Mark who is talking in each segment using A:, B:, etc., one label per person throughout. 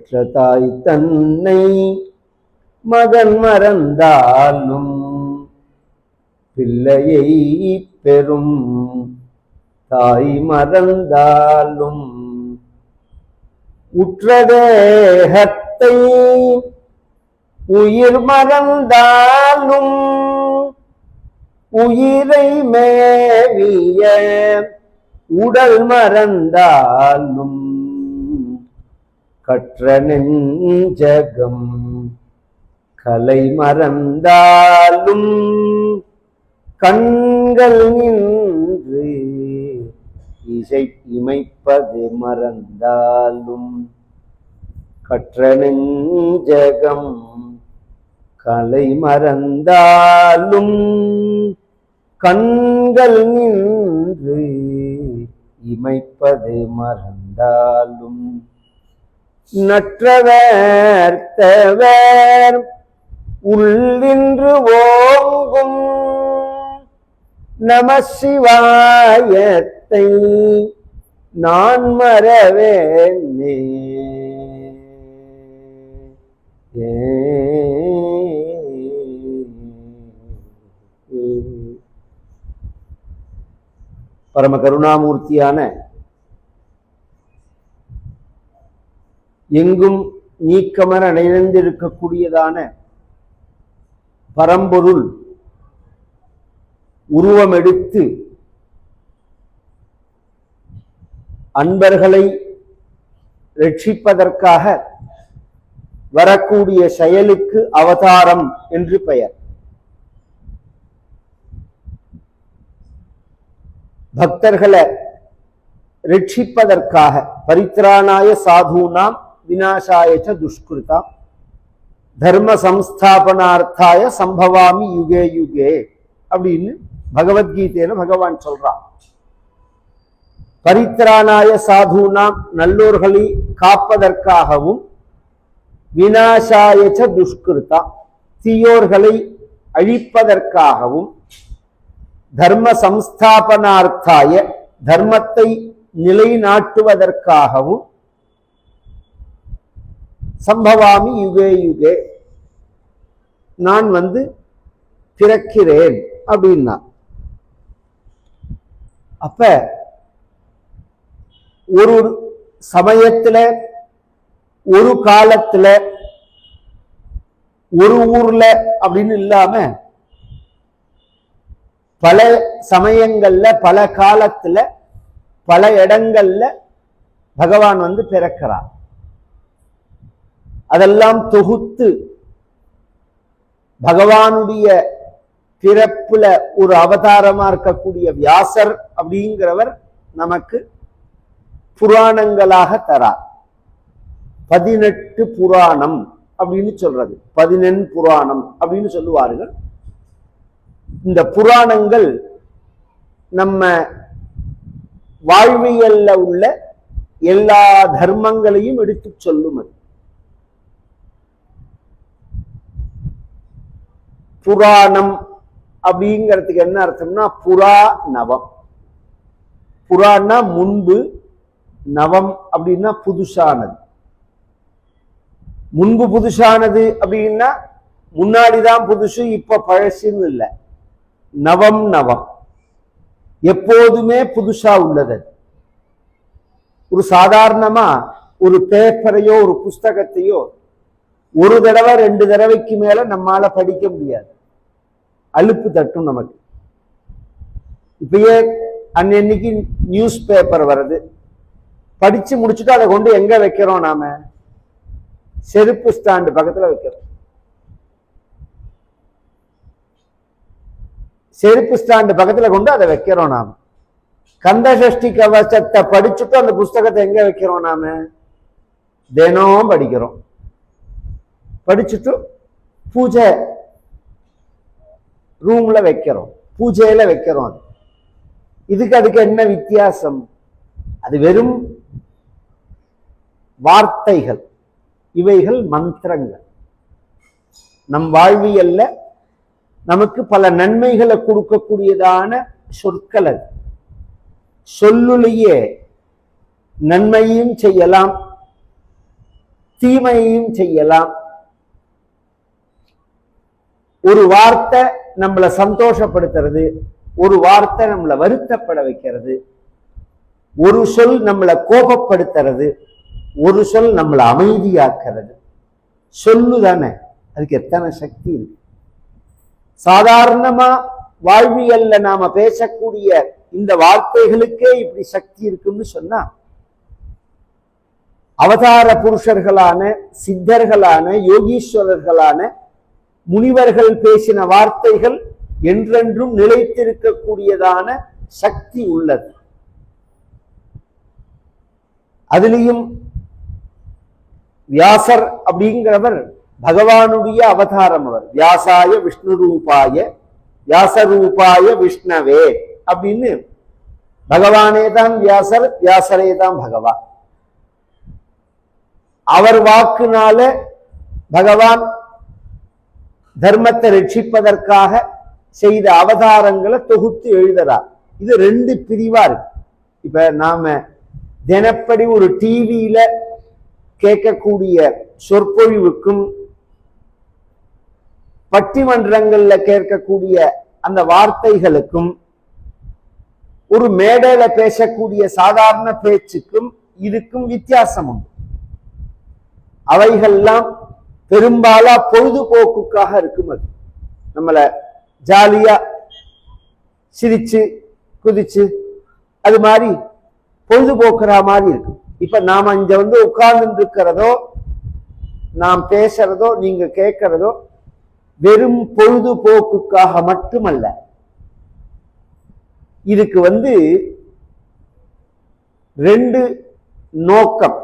A: பெற்ற தாய் தன்னை மகன் மறந்தாலும் பிள்ளையை பெறும் தாய் மறந்தாலும் உற்றதேகத்தை உயிர் மறந்தாலும் உயிரை மேவிய உடல் மறந்தாலும் கற்ற நெஞ்சகம் கலை மறந்தாலும் கண்கள் நின்று இசை இமைப்பது மறந்தாலும் கற்ற நெஞ்சகம் கலை மறந்தாலும் கண்கள் நின்று இமைப்பது மறந்தாலும் நற்றவர் தவர் உள்ளின்று ஓங்கும் நம சிவாயத்தை நான் மறவேனே. பரம கருணாமூர்த்தியான எங்கும் நீக்கமர நிறைந்திருக்கக்கூடியதான பரம்பொருள் உருவமெடுத்து அன்பர்களை ரட்சிப்பதற்காக வரக்கூடிய செயலுக்கு அவதாரம் என்று பெயர். பக்தர்களை ரட்சிப்பதற்காக பரித்ராணாய சாதுனாம் விநாசாய துஷ்கிருதாம் தர்ம சம்ஸ்தாபனார்த்தாய சம்பவாமி யுகே யுகே அப்படின்னு பகவத்கீதையில பகவான் சொல்றான். பரித்ராணாய சாதுனாம் நல்லோர்களை காப்பதற்காகவும் விநாசாய துஷ்கிருதா தீயோர்களை அழிப்பதற்காகவும் தர்ம சம்ஸ்தாபனார்த்தாய தர்மத்தை நிலைநாட்டுவதற்காகவும் சம்பவாமி யுகே யுகே நான் பிறக்கிறேன் அப்படின்னா. அப்ப ஒரு சமயத்துல ஒரு காலத்துல ஒரு ஊர்ல அப்படின்னு இல்லாம பல சமயங்கள்ல பல காலத்துல பல இடங்கள்ல பகவான் பிறக்கிறார். அதெல்லாம் தொகுத்து பகவானுடைய பிறப்புல ஒரு அவதாரமா இருக்கக்கூடிய வியாசர் அப்படிங்கிறவர் நமக்கு புராணங்களாக தரார். 18 புராணம் அப்படின்னு சொல்றது, 14 புராணம் அப்படின்னு சொல்லுவார்கள். இந்த புராணங்கள் நம்ம வாழ்வியல்ல உள்ள எல்லா தர்மங்களையும் எடுத்து சொல்லும். அது புராணம் அப்படிங்கிறதுக்கு என்ன அர்த்தம்னா புரா நவம். புராணா முன்பு, நவம் அப்படின்னா புதுசானது. முன்பு புதுசானது அப்படின்னா முன்னாடிதான் புதுசு, இப்ப பழசுன்னு இல்லை. நவம் நவம் எப்போதுமே புதுசா உள்ளது. ஒரு சாதாரணமா ஒரு பேப்பரையோ ஒரு புஸ்தகத்தையோ ஒரு தடவை 2 தடவைக்கு மேல நம்மால படிக்க முடியாது, அலுப்பு தட்டும் நமக்கு. இப்பயே அன்னைக்கு நியூஸ் பேப்பர் வருது, படிச்சு முடிச்சுட்டு அதை கொண்டு எங்க வைக்கிறோம்? நாம செருப்பு ஸ்டாண்டு பக்கத்துல வைக்கிறோம். செருப்பு ஸ்டாண்டு பக்கத்துல கொண்டு அதை வைக்கிறோம். நாம கந்தசஷ்டி கவசத்தை படிச்சுட்டு அந்த புஸ்தகத்தை எங்க வைக்கிறோம்? நாம தினம் படிக்கிறோம். படிச்சுட்டு பூஜை ரூம்ல வைக்கிறோம், பூஜையில வைக்கிறோம். அதுக்கு என்ன வித்தியாசம்? அது வெறும் வார்த்தைகள், இவைகள் மந்திரங்கள். நம் வாழ்வியல்ல நமக்கு பல நன்மைகளை கொடுக்கக்கூடியதான சொற்கள். அது சொல்லுலேயே நன்மையும் செய்யலாம், தீமையையும் செய்யலாம். ஒரு வார்த்தை நம்மளை சந்தோஷப்படுத்துறது, ஒரு வார்த்தை நம்மளை வருத்தப்பட வைக்கிறது, ஒரு சொல் நம்மளை கோபப்படுத்துறது, ஒரு சொல் நம்மளை அமைதியாக்குறது. சொல்லுதானே, அதுக்கு எத்தனை சக்தி இருக்கு. சாதாரணமா வாழ்வியல்ல நாம பேசக்கூடிய இந்த வார்த்தைகளுக்கே இப்படி சக்தி இருக்குன்னு சொன்னா, அவதார புருஷர்களான சித்தர்களான யோகீஸ்வரர்களான முனிவர்கள் பேசின வார்த்தைகள் என்றென்றும் நிலைத்திருக்கக்கூடியதான சக்தி உள்ளது. அதிலையும் வியாசர் அப்படிங்கிறவர் பகவானுடைய அவதாரம். அவர் வியாசாய விஷ்ணு ரூபாய வியாசரூபாய விஷ்ணவே அப்படின்னு, பகவானே தான் வியாசர், வியாசரே தான் பகவான். அவர் வாக்குனால பகவான் தர்மத்தை ரட்சிப்பதற்காக செய்த அவதாரங்களை தொகுத்து எழுதுறார். இது ரெண்டு பிரிவா இருக்கு. இப்ப நாம தினப்படி ஒரு டிவியில கேட்கக்கூடிய சொற்பொழிவுக்கும் பட்டிமன்றங்கள்ல கேட்கக்கூடிய அந்த வார்த்தைகளுக்கும் ஒரு மேடையில பேசக்கூடிய சாதாரண பேச்சுக்கும் இதுக்கும் வித்தியாசம் உண்டு. அவைகள்லாம் பெரும்பாலா பொழுதுபோக்குக்காக இருக்கும். அது நம்மள ஜாலியா சிரிச்சு குதிச்சு அது மாதிரி பொழுதுபோக்குற மாதிரி இருக்கும். இப்ப நாம இங்க வந்து உட்கார்ந்து இருக்கிறதோ, நாம் பேசுறதோ, நீங்க கேட்கிறதோ வெறும் பொழுதுபோக்குக்காக மட்டுமல்ல. இதுக்கு வந்து ரெண்டு நோக்கம்.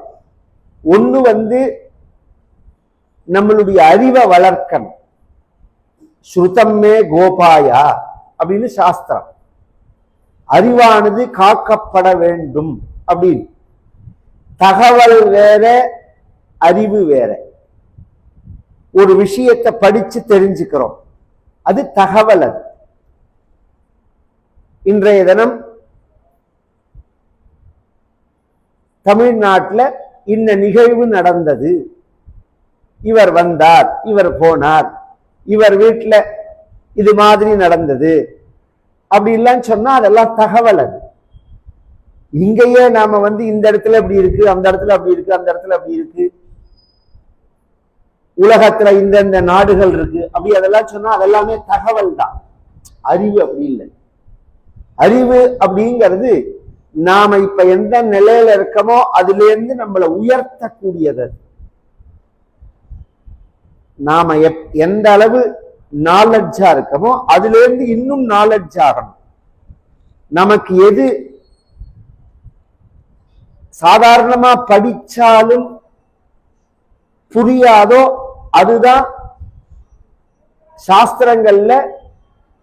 A: ஒண்ணு வந்து நம்மளுடைய அறிவை வளர்க்கணும். ஸ்ருதம்மே கோபாயா அப்படின்னு சாஸ்திரம். அறிவானது காக்கப்பட வேண்டும் அப்படின்னு. தகவல் வேற, அறிவு வேற. ஒரு விஷயத்தை படிச்சு தெரிஞ்சுக்கிறோம், அது தகவல். அது இன்றைய தினம் தமிழ்நாட்டில் இந்த நிகழ்வு நடந்தது, இவர் வந்தார், இவர் போனார், இவர் வீட்டில் இது மாதிரி நடந்தது அப்படி இல்லைன்னு சொன்னா அதெல்லாம் தகவல். அது இங்கேயே நாம வந்து இந்த இடத்துல இப்படி இருக்கு, அந்த இடத்துல அப்படி இருக்கு, அந்த இடத்துல அப்படி இருக்கு, உலகத்துல இந்த நாடுகள் இருக்கு அப்படி அதெல்லாம் சொன்னா அதெல்லாமே தகவல் தான். அறிவு அப்படி இல்லை. அறிவு அப்படிங்கிறது நாம இப்ப எந்த நிலையில இருக்கமோ அதுல இருந்து நம்மளை உயர்த்தக்கூடியது. நாம எந்த அளவு நாலெட்ஜா இருக்கமோ அதுல இருந்து இன்னும் நாலெட்ஜ் ஆகணும். நமக்கு எது சாதாரணமா படிச்சாலும் புரியாதோ அதுதான் சாஸ்திரங்கள்ல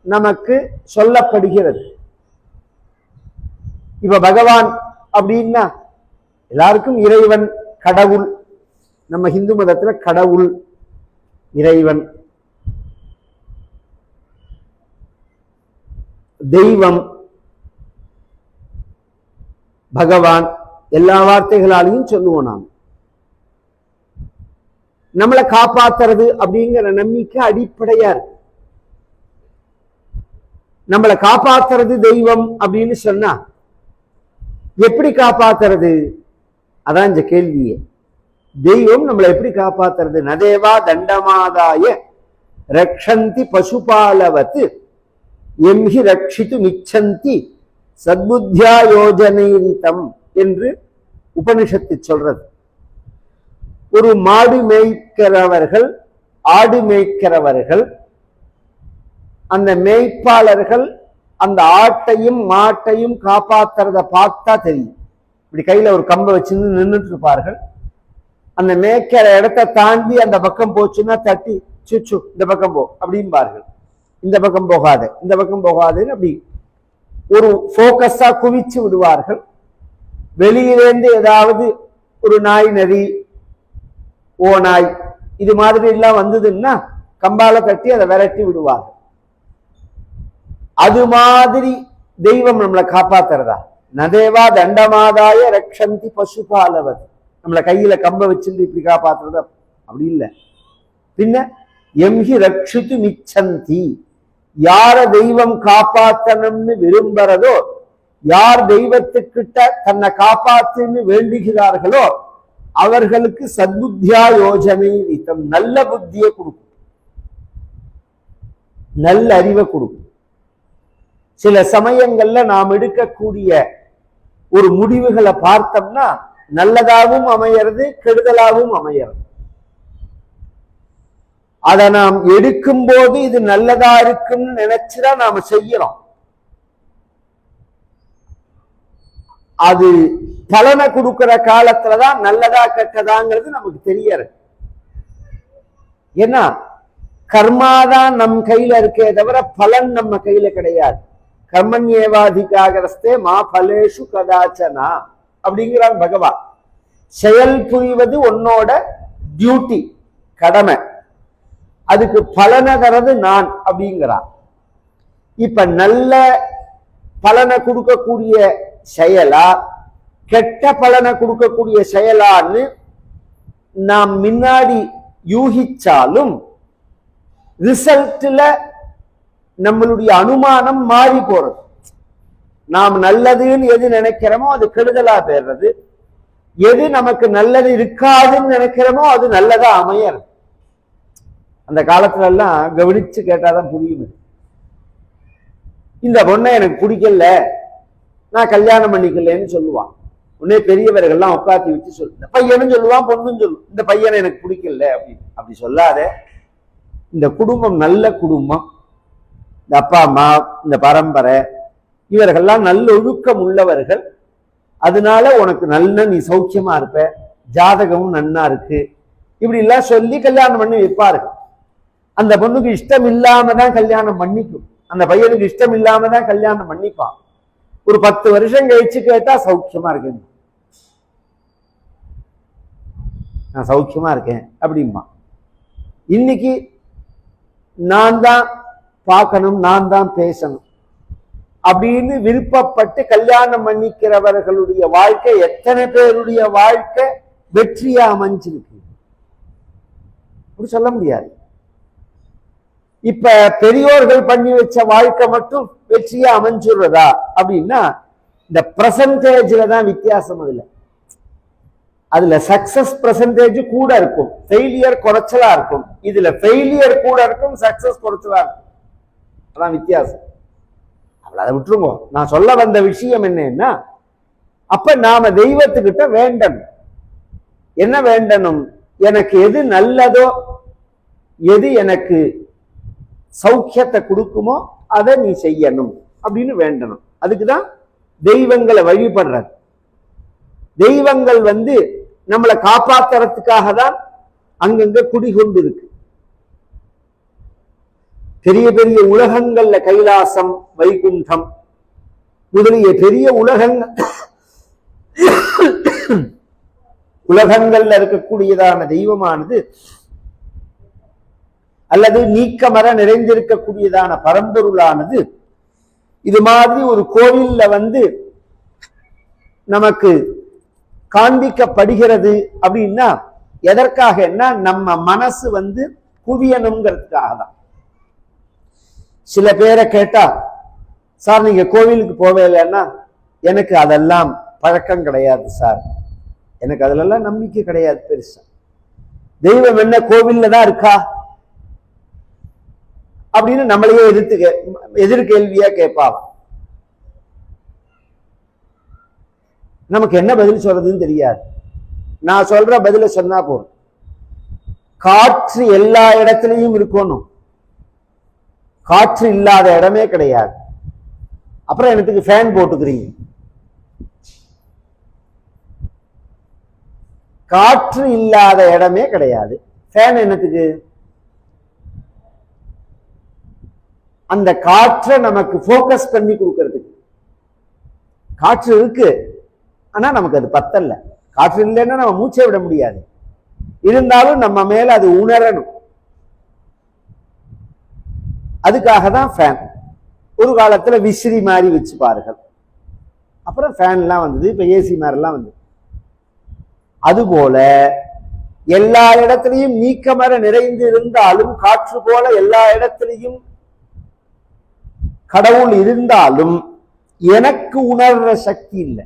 A: நமக்கு சொல்லப்படுகிறது. இப்ப பகவான் அப்படின்னா எல்லாருக்கும் இறைவன், கடவுள். நம்ம இந்து மதத்துல கடவுள், இறைவன், தெய்வம், பகவான் எல்லா வார்த்தைகளாலையும் சொல்லுவோம். நாம் நம்மளை காப்பாத்துறது அப்படிங்கிற நம்பிக்கை அடிப்படையா இருக்கு. நம்மளை காப்பாத்துறது தெய்வம் அப்படின்னு சொன்னா எப்படி காப்பாத்துறது? அதான் இந்த கேள்வியே. தெய்வம் நம்மளை எப்படி காப்பாத்துறது? நதேவா தண்டமாதாய ரக்ஷந்தி பசுபாலவத் எம்ஹி ரட்சித்து மிச்சந்தி சத்புத்தியா யோஜனைரிதம் என்று உபனிஷத்து சொல்றது. ஒரு மாடு மேய்க்கிறவர்கள், ஆடு மேய்க்கிறவர்கள், அந்த மேய்ப்பாளர்கள் அந்த ஆட்டையும் மாட்டையும் காப்பாத்துறத பார்த்தா தெரியும். இப்படி கையில ஒரு கம்பை வச்சு நின்றுட்டு இருப்பார்கள். அந்த மேய்க்கிற இடத்தை தாண்டி அந்த பக்கம் போச்சுன்னா தட்டி சுச்சு இந்த பக்கம் போ அப்படின்பார்கள். இந்த பக்கம் போகாத, இந்த பக்கம் போகாதுன்னு அப்படி ஒரு போக்கஸா குவிச்சு விடுவார்கள். வெளியிலேருந்து ஏதாவது ஒரு நாய், நரி, ஓநாய் இது மாதிரி எல்லாம் வந்ததுன்னா கம்பால தட்டி அதை விரட்டி விடுவார்கள். அது மாதிரி தெய்வம் நம்மளை காப்பாத்துறதா? நதேவா தண்டமாதாய ரக்ஷந்தி பசுபாலவத். நம்மளை கையில கம்ப வச்சிருந்து இப்படி காப்பாத்துறது அப்படி இல்லை. பின்ன எம்ஹி ரட்சித்து மிச்சந்தி, யார தெய்வம் காப்பாத்தணும்னு விரும்புறதோ, யார் தெய்வத்துக்கிட்ட தன்னை காப்பாத்துன்னு வேண்டுகிறார்களோ அவர்களுக்கு சத்புத்தியா யோஜனை விதம், நல்ல புத்தியை கொடுக்கும், நல்ல அறிவை கொடுக்கும். சில சமயங்கள்ல நாம் எடுக்கக்கூடிய ஒரு முடிவுகளை பார்த்தோம்னா நல்லதாகவும் அமையறது, கெடுதலாகவும் அமையறது. அதை நாம் எடுக்கும் போது இது நல்லதா இருக்கும்னு நினைச்சுதான் நாம செய்யறோம். அது பலனை கொடுக்கிற காலத்துலதான் நல்லதா கெட்டதாங்கிறது நமக்கு தெரியறது. ஏன்னா கர்மாதான் நம் கையில இருக்கே தவிர பலன் நம்ம கையில கிடையாது. கர்மண்யேவாதிகாரஸ்தே மா பலேஷு கதாச்சனா அப்படிங்கிறான் பகவான். செயல் புரிவது உன்னோட டியூட்டி, கடமை, அதுக்கு பலனை தரது நான் அப்படிங்கிறான். இப்ப நல்ல பலனை கொடுக்கக்கூடிய செயலா கெட்ட பலனை கொடுக்கக்கூடிய செயலான்னு நாம் முன்னாடி யூகிச்சாலும் ரிசல்ட்ல நம்மளுடைய அனுமானம் மாறி போறது. நாம் நல்லதுன்னு எது நினைக்கிறோமோ அது கெடுதலா போயிடுறது, எது நமக்கு நல்லது இருக்காதுன்னு நினைக்கிறோமோ அது நல்லதா அமையறது. அந்த காலத்துல எல்லாம் கவனிச்சு கேட்டாதான் புரியுது. இந்த பொண்ணை எனக்கு பிடிக்கல, நான் கல்யாணம் பண்ணிக்கலன்னு சொல்லுவான். உடனே பெரியவர்கள்லாம் உட்காந்து வச்சு சொல்லு, இந்த பையனும் சொல்லுவான், பொண்ணும் சொல்லுவான், இந்த பையனை எனக்கு பிடிக்கல அப்படின்னு. அப்படி சொல்லாத, இந்த குடும்பம் நல்ல குடும்பம், இந்த அப்பா அம்மா, இந்த பரம்பரை, இவர்கள்லாம் நல்ல ஒழுக்கம் உள்ளவர்கள், அதனால உனக்கு நல்ல நீ சௌக்கியமா இருப்ப, ஜாதகமும் நன்னா இருக்கு, இப்படி எல்லாம் சொல்லி கல்யாணம் பண்ணி வைப்பார்கள். அந்த பொண்ணுக்கு இஷ்டம் இல்லாம தான் கல்யாணம் பண்ணிக்கும், அந்த பையனுக்கு இஷ்டம் இல்லாம தான் கல்யாணம் பண்ணிப்பான். ஒரு 10 வருஷம் கழிச்சு கேட்டா சௌக்கியமா இருக்கேன், நான் சௌக்கியமா இருக்கேன் அப்படிமா. இன்னைக்கு நான் தான் பார்க்கணும், நான் தான் பேசணும் அப்படின்னு விருப்பப்பட்டு கல்யாணம் பண்ணிக்கிறவர்களுடைய வாழ்க்கை எத்தனை பேருடைய வாழ்க்கை வெற்றியா அமைஞ்சிருக்கு அப்படி சொல்ல முடியாது. இப்ப பெரியோர்கள் பண்ணி வச்ச வாழ்க்கை மட்டும் வெற்றியா அமைஞ்சுடுறதா அப்படின்னா இந்த பெர்சன்டேஜ்ல தான் வித்தியாசம். அதுல சக்சஸ் பெர்சன்டேஜ் கூட இருக்கும், ஃபெயிலியர் குறைச்சலா இருக்கும். இதுல ஃபெயிலியர் கூட இருக்கும், சக்சஸ் குறைச்சலா இருக்கும். அதான் வித்தியாசம். அதை விட்டுருங்க. நான் சொல்ல வந்த விஷயம் என்னன்னா, அப்ப நாம தெய்வத்துக்கிட்ட வேண்டணும். என்ன வேண்டணும்? எனக்கு எது நல்லதோ, எது எனக்கு சௌக்கியத்தை கொடுக்குமோ அதை நீ செய்யணும் அப்படின்னு வேண்டணும். அதுக்குதான் தெய்வங்களை வழிபடுறது. தெய்வங்கள் நம்மளை காப்பாத்துறதுக்காக தான் அங்கங்க குடிகொண்டு இருக்கு. பெரிய பெரிய உலகங்கள்ல கைலாசம், வைகுண்டம் முதலிய பெரிய உலகங்கள்ல இருக்கக்கூடியதான தெய்வமானது அல்லது நீக்கமர நிறைந்திருக்கக்கூடியதான பரம்பொருளானது இது மாதிரி ஒரு கோவில்ல நமக்கு காண்பிக்கப்படுகிறது. அப்படின்னா எதற்காக? நம்ம மனசு குவியணுங்கிறதுக்காக தான். சில பேரை கேட்டா, சார் நீங்க கோவிலுக்கு போவே இல்லைன்னா, எனக்கு அதெல்லாம் பழக்கம் கிடையாது சார், எனக்கு அதுலெல்லாம் நம்பிக்கை கிடையாது பெருசா, தெய்வம் என்ன கோவில்ல தான் இருக்கா அப்படின்னு நம்மளையே எதிர்கேள்வியா கேட்பாங்க. நமக்கு என்ன பதில் சொல்றதுன்னு தெரியாது. நான் சொல்ற பதில சொன்னா போதும். காற்று எல்லா இடத்துலையும் இருக்கணும், காற்று இல்லாத இடமே கிடையாது. அப்புறம் எனக்கு ஃபேன் போட்டுக்கிறீங்க. காற்று இல்லாத இடமே கிடையாது, ஃபேன் என்னத்துக்கு? அந்த காற்றை நமக்கு போக்கஸ் பண்ணி கொடுக்கறதுக்கு. காற்று இருக்கு, ஆனா நமக்கு அது பத்தல்ல. காற்று இல்லைன்னா நம்ம மூச்சை விட முடியாது, இருந்தாலும் நம்ம மேல அது உணரணும். அதுக்காக தான் ஃபேன். ஒரு காலத்துல விசிறி மாதிரி வச்சு பாருங்கள், அப்புறம் ஃபேன் எல்லாம் வந்தது, இப்ப ஏசி மாதிரிலாம் வந்தது. அதுபோல எல்லா இடத்திலையும் நீக்கமர நிறைந்து இருந்தாலும், காற்று போல எல்லா இடத்திலையும் கடவுள் இருந்தாலும் எனக்கு உணர்ற சக்தி இல்லை.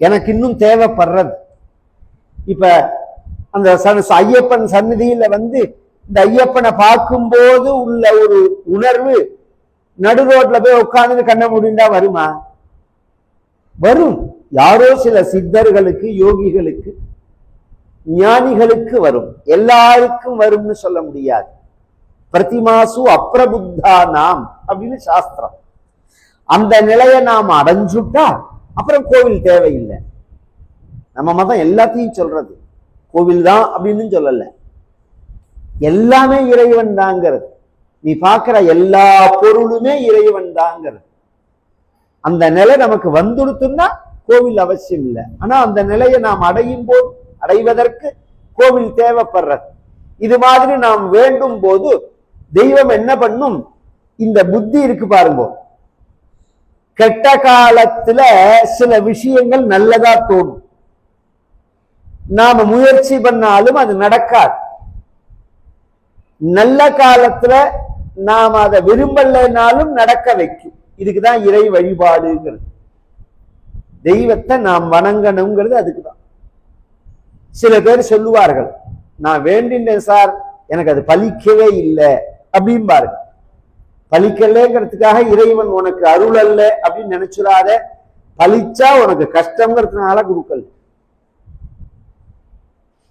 A: எனக்கு இன்னும் தேவைப்படுறது. இப்ப அந்த ஐயப்பன் சந்நிதியில இந்த ஐயப்பனை பார்க்கும்போது உள்ள ஒரு உணர்வு நடு ரோட்ல போய் உட்கார்ந்து கண்ண முடிந்தா வருமா? வரும். யாரோ சில சித்தர்களுக்கு, யோகிகளுக்கு, ஞானிகளுக்கு வரும். எல்லாருக்கும் வரும்னு சொல்ல முடியாது. பிரதிமாசு அப்ரபுத்தா நாம் அப்படின்னு சாஸ்திரம். அந்த நிலையை நாம் அடைஞ்சுட்டா அப்புறம் கோவில் தேவையில்லை. நம்ம மதம் எல்லாத்தையும் சொல்றது கோவில் தான் அப்படின்னு சொல்லல. எல்லாமே இறைவன் தாங்கிறது. நீ பார்க்கிற எல்லா பொருளுமே இறைவன் தாங்கிறது. அந்த நிலை நமக்கு வந்துடுத்துன்னா கோவில் அவசியம் இல்லை. ஆனா அந்த நிலையை நாம் அடைவதற்கு கோவில் தேவைப்படுறது. இது மாதிரி நாம் வேண்டும் போது தெய்வம் என்ன பண்ணும்? இந்த புத்தி இருக்கு பாருங்க, கெட்ட காலத்துல சில விஷயங்கள் நல்லதா தோணும். நாம முயற்சி பண்ணாலும் அது நடக்காது. நல்ல காலத்துல நாம் அதை விரும்பலைனாலும் நடக்க வைக்கும். இதுக்குதான் இறை வழிபாடுங்கிறது. தெய்வத்தை நாம் வணங்கணுங்கிறது அதுக்குதான். சில பேர் சொல்லுவார்கள், நான் வேண்டினேன் சார், எனக்கு அது பலிக்கவே இல்லை அப்படின்பாரு. பலிக்கலைங்கிறதுக்காக இறைவன் உனக்கு அருள் அல்ல அப்படின்னு நினைச்சுடாத. பலிச்சா உனக்கு கஷ்டங்கிறதுனால கொடுக்கல,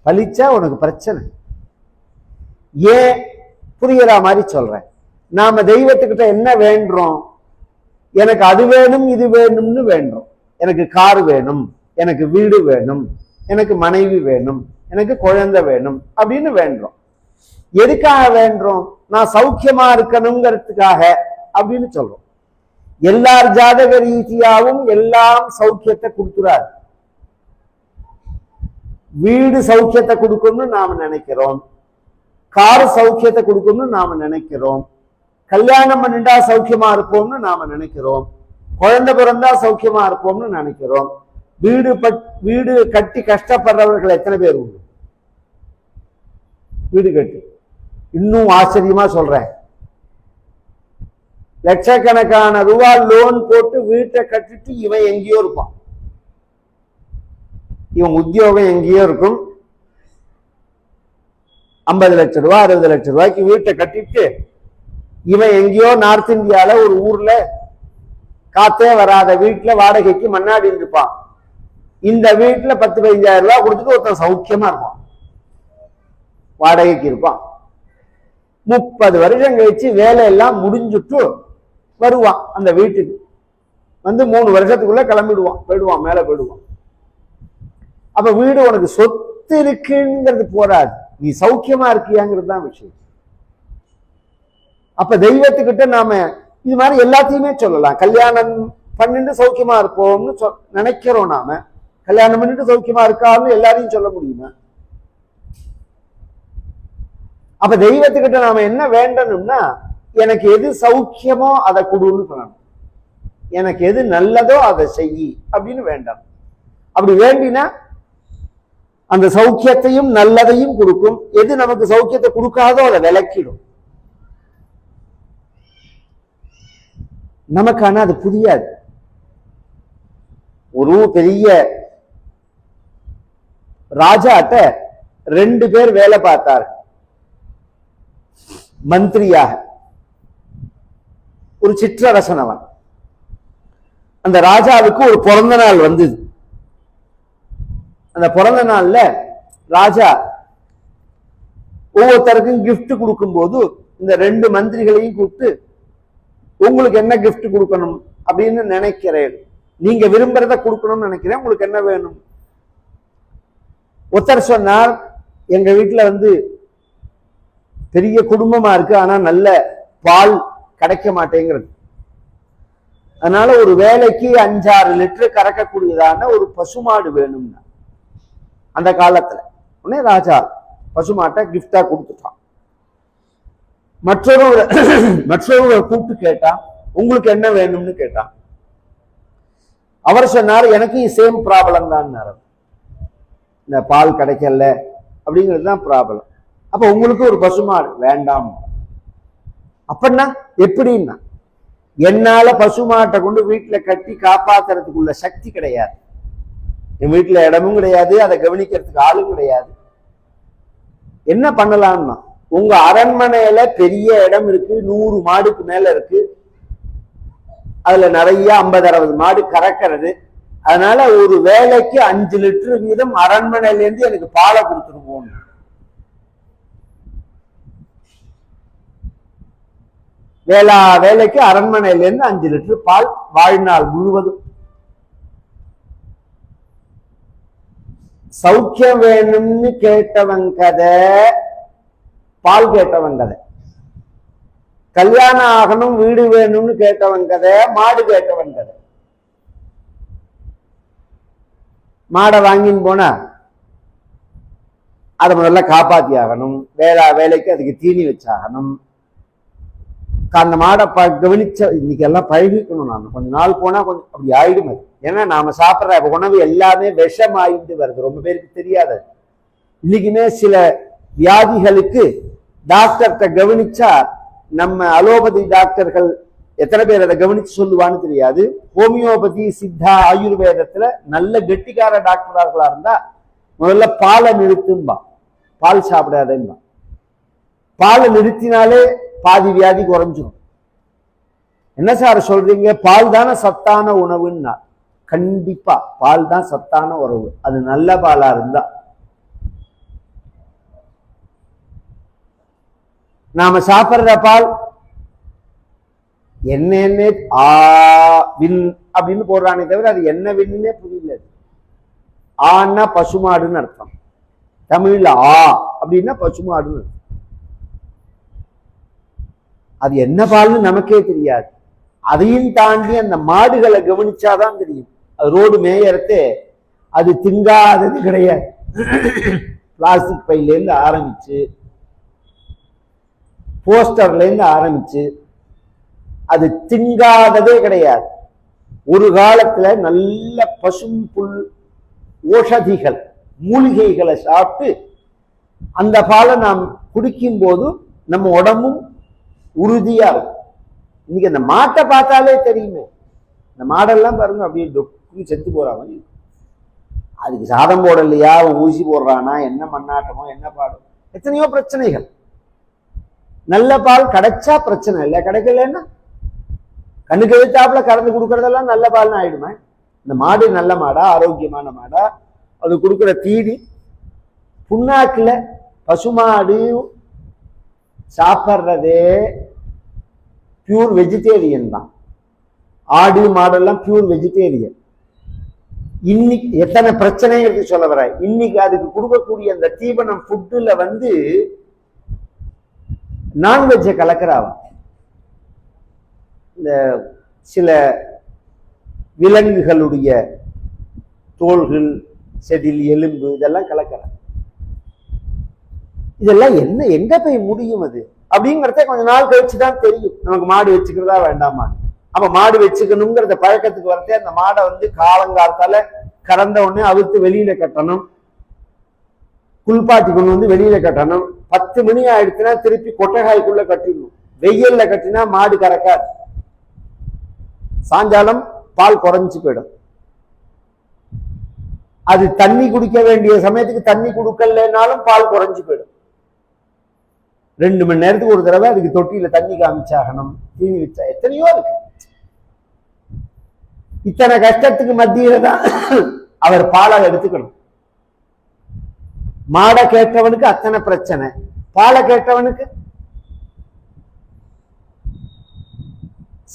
A: பலிச்சா உனக்கு பிரச்சனை. ஏன் புரியுற மாதிரி சொல்றேன். நாம தெய்வத்துக்கிட்ட என்ன வேண்டுறோம்? எனக்கு அது வேணும் இது வேணும்னு வேண்டுறோம். எனக்கு கார் வேணும், எனக்கு வீடு வேணும், எனக்கு மனைவி வேணும், எனக்கு குழந்தை வேணும் அப்படின்னு வேண்டுறோம். எதுக்காக வேண்டுறோம்? நான் சௌக்கியமா இருக்கணுங்கிறதுக்காக அப்படின்னு சொல்றோம். எல்லார் ஜாதக ரீதியாவும் எல்லாம் சௌக்கியத்தை கொடுக்குறாரு. வீடு சௌக்கியத்தை கொடுக்கணும்னு நாம நினைக்கிறோம், கார் சௌக்கியத்தை கொடுக்கணும்னு நாம நினைக்கிறோம், கல்யாணம் பண்ணிட்டா சௌக்கியமா இருப்போம்னு நாம நினைக்கிறோம், குழந்தை பிறந்தா சௌக்கியமா இருப்போம்னு நினைக்கிறோம். வீடு கட்டி கஷ்டப்படுறவர்கள் எத்தனை பேர் உண்டு? வீடு கட்டி இன்னும் ஆச்சரியமா சொல்றேன், லட்சக்கணக்கான ரூபாய் லோன் போட்டு வீட்டை கட்டிட்டு இவன் எங்கேயோ இருப்பான். இவன் உத்தியோகம் எங்கேயோ இருக்கும். 50 லட்சம் ரூபாய் 60 லட்சம் ரூபாய்க்கு வீட்டை கட்டிட்டு இவன் எங்கேயோ நார்த் இந்தியால ஒரு ஊர்ல காத்தே வராத வீட்டுல வாடகைக்கு மண்ணாடி இருப்பான். இந்த வீட்டுல 10-15,000 ரூபாய் கொடுத்துட்டு ஒருத்தன் சௌக்கியமா இருப்பான், வாடகைக்கு இருப்பான். 30 வருஷம் கழிச்சு வேலை எல்லாம் முடிஞ்சுட்டு வருவான் அந்த வீட்டுக்கு. 3 வருஷத்துக்குள்ள போயிடுவான், மேல போயிடுவான். அப்ப வீடு உனக்கு சொத்து இருக்குங்கிறது போராது, நீ சௌக்கியமா இருக்கியாங்கிறது தான் விஷயம். அப்ப தெய்வத்துக்கிட்ட நாம இது மாதிரி எல்லாத்தையுமே சொல்லலாம். கல்யாணம் பண்ணிட்டு சௌக்கியமா இருப்போம்னு நினைக்கிறோம். நாம கல்யாணம் பண்ணிட்டு சௌக்கியமா இருக்காருன்னு எல்லாரையும் சொல்ல முடியுமா? அப்ப தெய்வத்துக்கிட்ட நாம என்ன வேண்டணும்னா, எனக்கு எது சௌக்கியமோ அதை கொடுன்னு சொல்லணும், எனக்கு எது நல்லதோ அதை செய்யி அப்படின்னு வேண்டணும். அப்படி வேண்டினா அந்த சௌக்கியத்தையும் நல்லதையும் கொடுக்கும். எது நமக்கு சௌக்கியத்தை கொடுக்காதோ அதை விலக்கிடும். நமக்கான அது புரியாது. ஒரு பெரிய ராஜாட்ட 2 பேர் வேலை பார்த்தார் மந்திரியாக. ஒரு சிற்றரசனவன். அந்த ராஜாவுக்கு ஒரு பிறந்த நாள் வந்தது. அந்த பிறந்த நாள்ல ராஜா ஒவ்வொருத்தருக்கும் கிஃப்ட் கொடுக்கும் போது இந்த 2 மந்திரிகளையும் கூப்பிட்டு, உங்களுக்கு என்ன கிஃப்ட் கொடுக்கணும் அப்படின்னு நினைக்கிறேன், நீங்க விரும்புறத கொடுக்கணும்னு நினைக்கிறேன், உங்களுக்கு என்ன வேணும்? ஒருத்தர் சொன்னார், எங்க வீட்டுல பெரிய குடும்பமா இருக்கு, ஆனா நல்ல பால் கிடைக்க மாட்டேங்கிறது, அதனால ஒரு வேலைக்கு 5-6 லிட்டர் கறக்கக்கூடியதான ஒரு பசுமாடு வேணும்னா. அந்த காலத்துல உடனே ராஜா பசுமாட்டை கிஃப்டா கொடுத்துட்டான். மற்றொருவரை கூப்பிட்டு கேட்டான், உங்களுக்கு என்ன வேணும்னு கேட்டான். அவர் சொன்னார் எனக்கு சேம் ப்ராப்ளம் தான், இந்த பால் கிடைக்கல அப்படிங்கிறது தான் ப்ராப்ளம். அப்ப உங்களுக்கு ஒரு பசுமாடு வேண்டாம் அப்படின்னா எப்படின்னா, என்னால பசுமாட்டை கொண்டு வீட்டுல கட்டி காப்பாத்துறதுக்குள்ள சக்தி கிடையாது, என் வீட்டுல இடமும் கிடையாது, அதை கவனிக்கிறதுக்கு ஆளும் கிடையாது. என்ன பண்ணலாம்னா, உங்க அரண்மனையில பெரிய இடம் இருக்கு, 100 மாடுக்கு மேல இருக்கு, அதுல நிறைய 50-60 மாடு கறக்கிறது. அதனால ஒரு வேலைக்கு 5 லிட்டர் வீதம் அரண்மனையில இருந்து எனக்கு பாலை கொடுத்துருவோம். வேலைக்கு அரண்மனையில இருந்து 5 லிட்டர் பால் வாழ்நாள் முழுவதும். சௌக்கியம் வேணும்னு கேட்டவன் கதை, பால் கேட்டவன் கதை. கல்யாணம் ஆகணும் வீடு வேணும்னு கேட்டவன் கதை, மாடு கேட்டவன் கதை. மாடை வாங்கின்னு போனா அதை முதல்ல காப்பாத்தி ஆகணும், வேலைக்கு அதுக்கு தீனி வச்சாகணும். அந்த மாடை கவனிச்ச இன்னைக்கு எல்லாம் பழகிக்கணும். நாம கொஞ்ச நாள் போனா கொஞ்சம் அப்படி ஆயிடும் அது. ஏன்னா நாம சாப்பிட்ற உணவு எல்லாமே விஷம் ஆயிட்டு வருது, ரொம்ப பேருக்கு தெரியாது. இன்னைக்குமே சில வியாதிகளுக்கு டாக்டர்கிட்ட கவனிச்சா, நம்ம அலோபதி டாக்டர்கள் எத்தனை பேர் அதை கவனிச்சு சொல்லுவான்னு தெரியாது. ஹோமியோபதி, சித்தா, ஆயுர்வேதத்துல நல்ல கெட்டிக்கார டாக்டர்களா இருந்தா முதல்ல பாலை நிறுத்தும்பா, பால் சாப்பிடாதேன்பா. பாலை நிறுத்தினாலே பாதி வியாதி குறைஞ்சிடும். என்ன சார் சொல்றீங்க, பால் தானே சத்தான உணவுன்னா, கண்டிப்பா பால் தான் சத்தான உணவு, அது நல்ல பாலா இருந்தா. நாம சாப்பிடுற பால் என்ன வின் அப்படின்னு போடுறானே தவிர அது என்ன வின்னே புரியல. ஆன்னா பசுமாடுன்னு அர்த்தம், தமிழ்ல அப்படின்னா பசுமாடுன்னு அர்த்தம். அது என்ன பால்னு நமக்கே தெரியாது. அதையும் தாண்டி அந்த மாடுகளை கவனிச்சாதான் தெரியும். அது ரோடு மேயறதே அது திங்காதது கிடையாது. பிளாஸ்டிக் பையில இருந்து ஆரம்பிச்சு, போஸ்டர்ல இருந்து ஆரம்பிச்சு, அது திங்காததே கிடையாது. ஒரு காலத்துல நல்ல பசும் புல் ஓஷதிகள் மூலிகைகளை சாப்பிட்டு அந்த பாலை நாம் குடிக்கும் போது நம்ம உடம்பும் உறுதியா இருக்கும். இன்னைக்கு அந்த மாட்டை பார்த்தாலே தெரியுமே, இந்த மாடெல்லாம் பாருங்க அப்படியே டொக்கு செத்து போற மாதிரி. அதுக்கு சாதம் போடலையா, ஊசி போடுறானா, என்ன மண்ணாட்டமோ, என்ன பாடும், எத்தனையோ பிரச்சனைகள். நல்ல பால் கிடைச்சா பிரச்சனை இல்லை, கிடைக்கலன்னா கண்ணுக்கு எழுத்தாப்புல கறந்து கொடுக்கறதெல்லாம் நல்ல பால்னு ஆயிடுமா? இந்த மாடு நல்ல மாடா, ஆரோக்கியமான மாடா, அது கொடுக்குற தீனி புண்ணாக்குல பசுமாடு சாப்பிட்றதே பியூர் வெஜிடேரியன் தான். ஆடு மாடெல்லாம் பியூர் வெஜிடேரியன். இன்னைக்கு எத்தனை பிரச்சனைகளுக்கு சொல்ல வர, இன்னைக்கு அதுக்கு கொடுக்கக்கூடிய அந்த தீவனம் ஃபுட்டுல நான்வெஜ்ஜை கலக்கிறாவ. இந்த சில விலங்குகளுடைய தோள்கள், செதில், எலும்பு இதெல்லாம் கலக்கிறாங்க. இதெல்லாம் என்ன எங்க போய் முடியும் அது அப்படிங்கிறத கொஞ்ச நாள் கழிச்சுதான் தெரியும். நமக்கு மாடு வச்சுக்கிறதா வேண்டாமா? அப்ப மாடு வச்சுக்கணுங்கிறத பழக்கத்துக்கு வரதே அந்த மாடை காலங்காலத்தால கறந்த உடனே அவுத்து வெளியில கட்டணும், குளிப்பாட்டி கொண்டு வெளியில கட்டணும். 10 மணி ஆயிடுச்சுன்னா திருப்பி கொட்டைகாய்க்குள்ள கட்டிடணும். வெயில்ல கட்டினா மாடு கறக்காது, சாயங்காலம் பால் குறைஞ்சு போயிடும். அது தண்ணி குடிக்க வேண்டிய சமயத்துக்கு தண்ணி கொடுக்கலனாலும் பால் குறைஞ்சு போயிடும். 2 மணி நேரத்துக்கு ஒரு தடவை அதுக்கு தொட்டியில தண்ணி காமிச்சாகணும், தீனி வச்சா, எத்தனையோ இருக்கு. இத்தனை கஷ்டத்துக்கு மத்தியில தான் அவர் பாலை எடுத்துக்கணும். மாடை கேட்டவனுக்கு அத்தனை பிரச்சனை, பாலை கேட்டவனுக்கு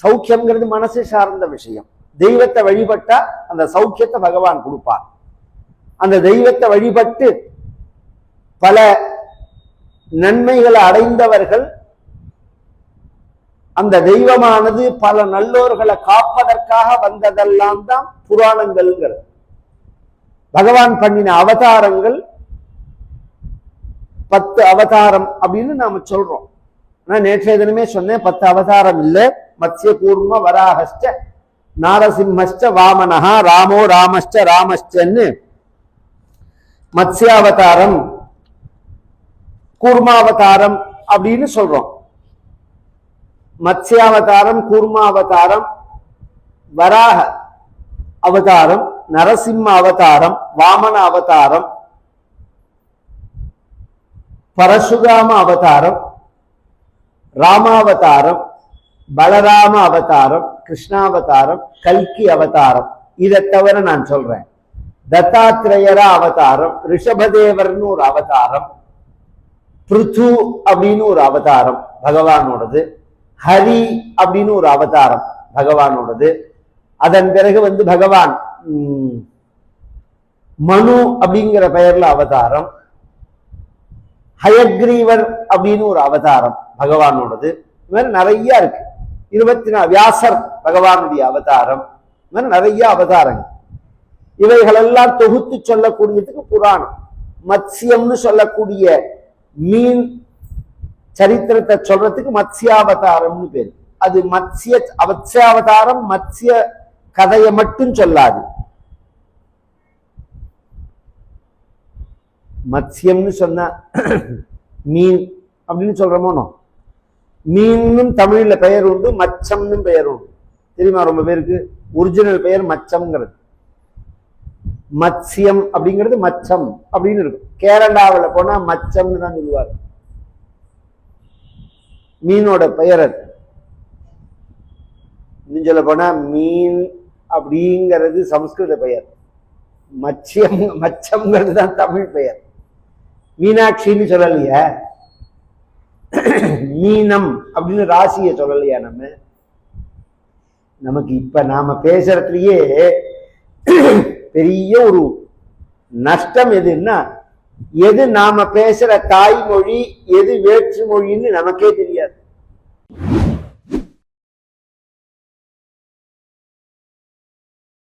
A: சௌக்கியம்ங்கிறது மனசு சார்ந்த விஷயம். தெய்வத்தை வழிபட்டா அந்த சௌக்கியத்தை பகவான் கொடுப்பார். அந்த தெய்வத்தை வழிபட்டு பல நன்மைகளை அடைந்தவர்கள், அந்த தெய்வமானது பல நல்லோர்களை காப்பதற்காக வந்ததெல்லாம் தான் புராணங்கள்ங்கிறது. பகவான் பண்ணின அவதாரங்கள் 10 அவதாரம் அப்படின்னு நாம சொல்றோம். ஆனா நேற்றைய தினமே சொன்னேன், 10 அவதாரம் இல்லை. மத்ஸ்ய கூர்ம வராகஸ்ட நாரசிம்மஸ்ச வாமனஹா ராமோ ராமஸ்ச ராமஸ்சன்னு மத்ஸ்யாவதாரம் கூர்மாவதாரம் அப்படின்னு சொல்றோம். மத்ஸ்யாவதாரம், கூர்மாவதாரம், வராக அவதாரம், நரசிம்ம அவதாரம், வாமன அவதாரம், பரசுராம அவதாரம், ராமாவதாரம், பலராம அவதாரம், கிருஷ்ணாவதாரம், கல்கி அவதாரம். இதை தவிர நான் சொல்றேன் தத்தாத்திரேயர அவதாரம், ரிஷபதேவர்னு ஒரு அவதாரம், பிருத்து அப்படின்னு ஒரு அவதாரம் பகவானோடது, ஹரி அப்படின்னு ஒரு அவதாரம் பகவானோடது. அதன் பிறகு பகவான் மனு அப்படிங்கிற பெயர்ல அவதாரம், ஹயக்ரீவர் அப்படின்னு ஒரு அவதாரம் பகவானோடது. இது மாதிரி நிறைய இருக்கு. 24 வியாசர் பகவானுடைய அவதாரம். இது மாதிரி நிறைய அவதாரங்கள். இவைகளெல்லாம் தொகுத்து சொல்லக்கூடியதுக்கு புராணம். மத்ஸ்யம்னு சொல்லக்கூடிய மீன் சரித்திரத்தை சொல்றதுக்கு மத்ஸ்யாவதாரம்னு பேரு. அது மத்ஸ்யாவதாரம் மத்ஸ்ய கதையை மட்டும் சொல்லாது. மத்ஸ்யம்னு சொன்ன மீன் அப்படின்னு சொல்றோமோ, மீனும் தமிழ்ல பெயர் உண்டு, மச்சம்னு பெயர் உண்டு. தெரியுமா ரொம்ப பேருக்கு? ஒரிஜினல் பெயர் மச்சம்ங்கிறது. மத்ஸ்யம் அப்படிங்கிறது மச்சம் அப்படின்னு இருக்கும். கேரளாவில் போனா மச்சம்னு தான் சொல்லுவார். மீனோட பெயர் அது. இன்னும் சொல்ல போனா மீன் அப்படிங்கிறது சமஸ்கிருத பெயர், மச்சம்ங்கிறது தான் தமிழ் பெயர். மீனாட்சின்னு சொல்லலையா, மீனம் அப்படின்னு ராசியை சொல்லலையா? நமக்கு இப்ப நாம பேசுறதுலயே பெரிய ஒரு நஷ்டம் எதுன்னா, எது நாம பேசுற தாய்மொழி எது வேற்று மொழின்னு நமக்கே தெரியாது.